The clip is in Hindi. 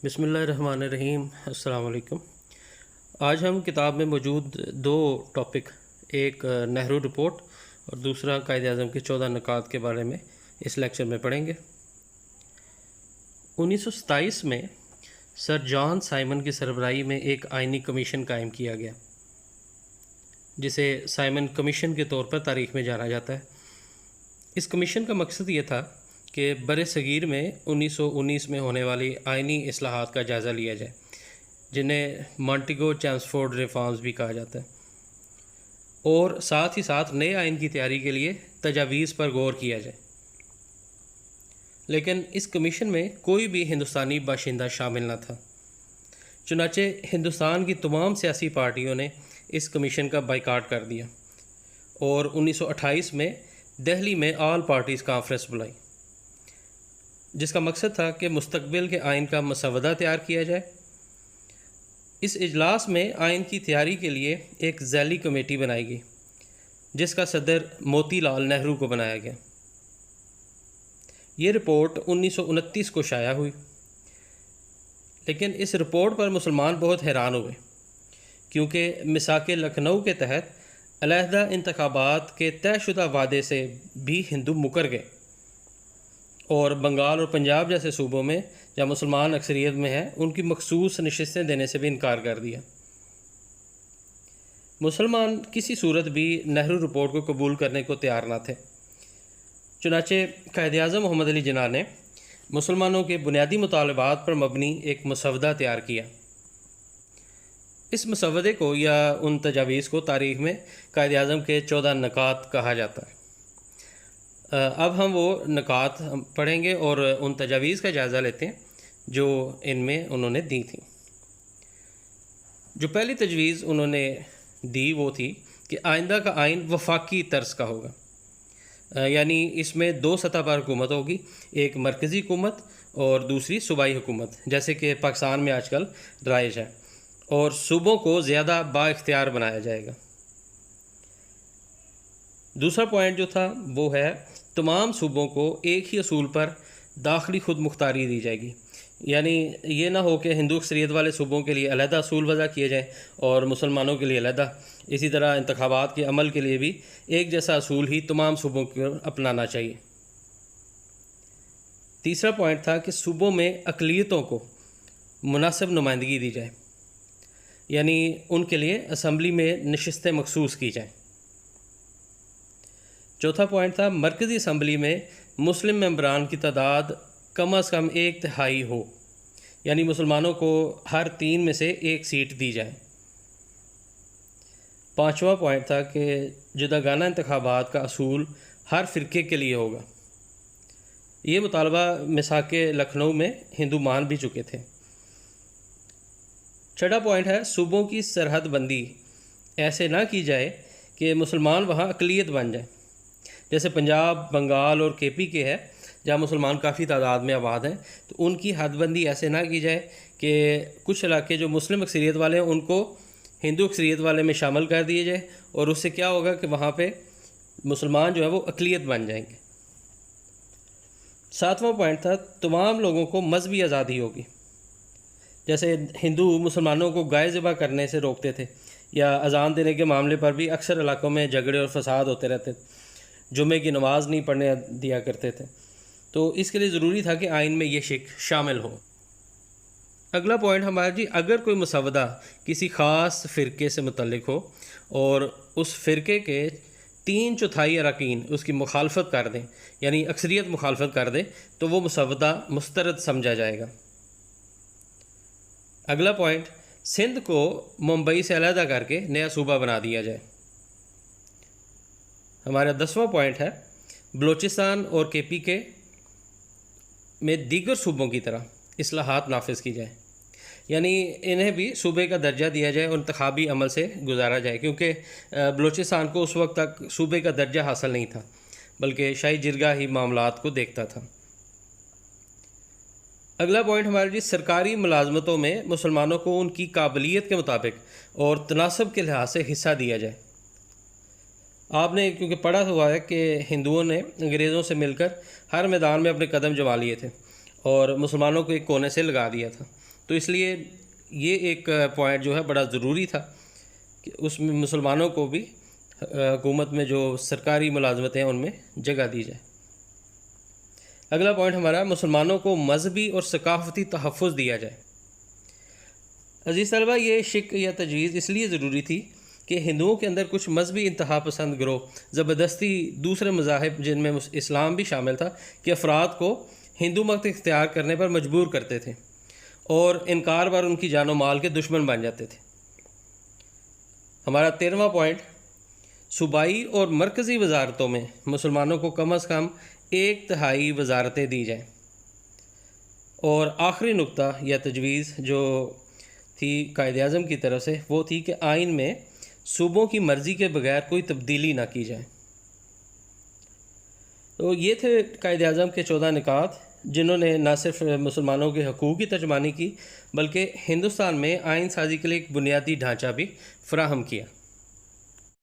बिस्मिल्लाहिर्रहमानिर्रहीम। अस्सलाम वालेकुम। आज हम किताब में मौजूद दो टॉपिक, एक नेहरू रिपोर्ट और दूसरा कायद-ए-आज़म के 14 नुकात के बारे में इस लेक्चर में पढ़ेंगे। 1927 में सर जॉन साइमन की सरबराही में एक आइनी कमीशन कायम किया गया, जिसे साइमन कमीशन के तौर पर तारीख़ में जाना जाता है। इस कमीशन का मकसद ये था कि बर-ए-सग़ीर में 1919 में होने वाली आइनी इस्लाहात का जायज़ा लिया जाए, जिन्हें मॉन्टेगो चैम्सफोर्ड रिफॉर्म्स भी कहा जाता है, और साथ ही साथ नए आइन की तैयारी के लिए तजावीज़ पर गौर किया जाए। लेकिन इस कमीशन में कोई भी हिंदुस्तानी बाशिंदा शामिल न था। चुनाचे हिंदुस्तान की तमाम सियासी पार्टियों ने इस कमीशन का बाइकाट कर दिया और 1928 में दिल्ली में ऑल पार्टीज़ कॉन्फ्रेंस बुलाई, जिसका मकसद था कि मुस्तकबिल के आइन का मसवदा तैयार किया जाए। इस इजलास में आइन की तैयारी के लिए एक ज़ैली कमेटी बनाई गई, जिसका सदर मोतीलाल नेहरू को बनाया गया। ये रिपोर्ट 1929 को शाया हुई, लेकिन इस रिपोर्ट पर मुसलमान बहुत हैरान हुए, क्योंकि मिसाक लखनऊ के तहत अलहदा इंतखाबात के तयशुदा वादे से भी हिंदू मुकर गए, और बंगाल और पंजाब जैसे सूबों में जहाँ मुसलमान अक्सरियत में हैं, उनकी मखसूस नशिस्तें देने से भी इनकार कर दिया। मुसलमान किसी सूरत भी नेहरू रिपोर्ट को कबूल करने को तैयार न थे। चुनाचे कायद-ए-आज़म मोहम्मद अली जिन्ना ने मुसलमानों के बुनियादी मुतालबात पर मबनी एक मसवदा तैयार किया। इस मसवदे को या उन तजावीज़ को तारीख़ में कायद-ए-आज़म के 14 नुकात कहा जाता है। अब हम वो नुकात पढ़ेंगे और उन तजावीज़ का जायज़ा लेते हैं जो इनमें उन्होंने दी थी। जो पहली तजवीज़ उन्होंने दी वो थी कि आइंदा का आइन वफाकी तर्ज का होगा, यानी इसमें दो सतह पर हुकूमत होगी, एक मरकज़ी हुकूमत और दूसरी सूबाई हुकूमत, जैसे कि पाकिस्तान में आजकल राइज है, और सूबों को ज़्यादा बाइख्तियार बनाया जाएगा। दूसरा पॉइंट जो था वो है तमाम सूबों को एक ही असूल पर दाखिली खुद मुख्तारी दी जाएगी, यानी ये ना हो कि हिंदू अक्सरियत वाले सूबों के लिए अलहदा असूल वज़ा किए जाएँ और मुसलमानों के लिए अलहदा। इसी तरह इंतखाबात के अमल के लिए भी एक जैसा असूल ही तमाम सूबों को अपनाना चाहिए। तीसरा पॉइंट था कि सूबों में अक़लियतों को मुनासिब नुमाइंदगी दी जाए, यानी उनके लिए असम्बली में नशिस्तें मखसूस की जाएँ। चौथा पॉइंट था मरकज़ी असम्बली में मुस्लिम मेंबरान की तादाद कम अज़ कम 1/3 हो, यानी मुसलमानों को हर 3 में से 1 सीट दी जाए। पाँचवा पॉइंट था कि जुदागाना इंतखाबात का असूल हर फ़िरके के लिए होगा। ये मुतालबा मिसाक लखनऊ में हिंदू मान भी चुके थे। छठा पॉइंट है सूबों की सरहद बंदी ऐसे ना की जाए कि मुसलमान वहाँ अक़लियत बन जाए, जैसे पंजाब, बंगाल और केपी के है जहाँ मुसलमान काफ़ी तादाद में आबाद हैं, तो उनकी हदबंदी ऐसे ना की जाए कि कुछ इलाके जो मुस्लिम अक्सरियत वाले हैं उनको हिंदू अक्सरियत वाले में शामिल कर दिए जाए, और उससे क्या होगा कि वहाँ पे मुसलमान जो है वो अक़लियत बन जाएंगे। सातवां पॉइंट था तमाम लोगों को मजहबी आज़ादी होगी, जैसे हिंदू मुसलमानों को गाय ज़िबा करने से रोकते थे, या अज़ान देने के मामले पर भी अक्सर इलाकों में झगड़े और फसाद होते रहते थे, जुमे की नमाज़ नहीं पढ़ने दिया करते थे, तो इसके लिए ज़रूरी था कि आइन में ये शिक शामिल हो। अगला पॉइंट हमारा जी, अगर कोई मसवदा किसी ख़ास फ़िरके से मुतल्लिक़ हो और उस फ़िरके के 3/4 अरकान उसकी मुखालफत कर दें, यानी अक्सरियत मुखालफत कर दे, तो वो मसवदा मुस्तरद समझा जाएगा। अगला पॉइंट, सिंध को मुंबई से अलहदा करके नया सूबा बना दिया जाए। हमारा 10वां पॉइंट है बलूचिस्तान और केपी के में दीगर सूबों की तरह इस्लाहात नाफिज की जाए, यानी इन्हें भी सूबे का दर्जा दिया जाए और इंतखाबी अमल से गुजारा जाए, क्योंकि बलूचिस्तान को उस वक्त तक सूबे का दर्जा हासिल नहीं था, बल्कि शाही जिरगा ही मामलात को देखता था। अगला पॉइंट हमारे जी, सरकारी मुलाजमतों में मुसलमानों को उनकी काबिलियत के मुताबिक और तनासब के लिहाज से हिस्सा दिया जाए। आपने क्योंकि पढ़ा हुआ है कि हिंदुओं ने अंग्रेज़ों से मिलकर हर मैदान में अपने कदम जमा लिए थे और मुसलमानों को एक कोने से लगा दिया था, तो इसलिए ये एक पॉइंट जो है बड़ा ज़रूरी था कि उसमें मुसलमानों को भी हुकूमत में जो सरकारी मुलाजमतें हैं उनमें जगह दी जाए। अगला पॉइंट हमारा, मुसलमानों को मजहबी और सकाफ़ती तहफ़्फ़ुज़ दिया जाए। अजीज़ तलबा, ये शिक या तजवीज़ इसलिए ज़रूरी थी कि हिंदुओं के अंदर कुछ मजहबी इंतहा पसंद गिरोह ज़बरदस्ती दूसरे मज़ाहिब जिनमें इस्लाम भी शामिल था कि अफराद को हिंदू मत इख्तियार करने पर मजबूर करते थे और इनकार पर उनकी जानो माल के दुश्मन बन जाते थे। हमारा 13वां पॉइंट, सूबाई और मरकज़ी वजारतों में मुसलमानों को कम अज़ कम 1/3 वजारतें दी जाएँ। और आखिरी नुक्ता या तजवीज़ जो थी कायद-ए-आज़म की तरफ से वो थी कि आइन में सूबों की मर्ज़ी के बगैर कोई तब्दीली ना की जाए। तो ये थे कायद-ए-आज़म के 14 निकात जिन्होंने न सिर्फ मुसलमानों के हकूक़ की तर्जमानी की बल्कि हिंदुस्तान में आइन साज़ी के लिए एक बुनियादी ढांचा भी फ़राहम किया।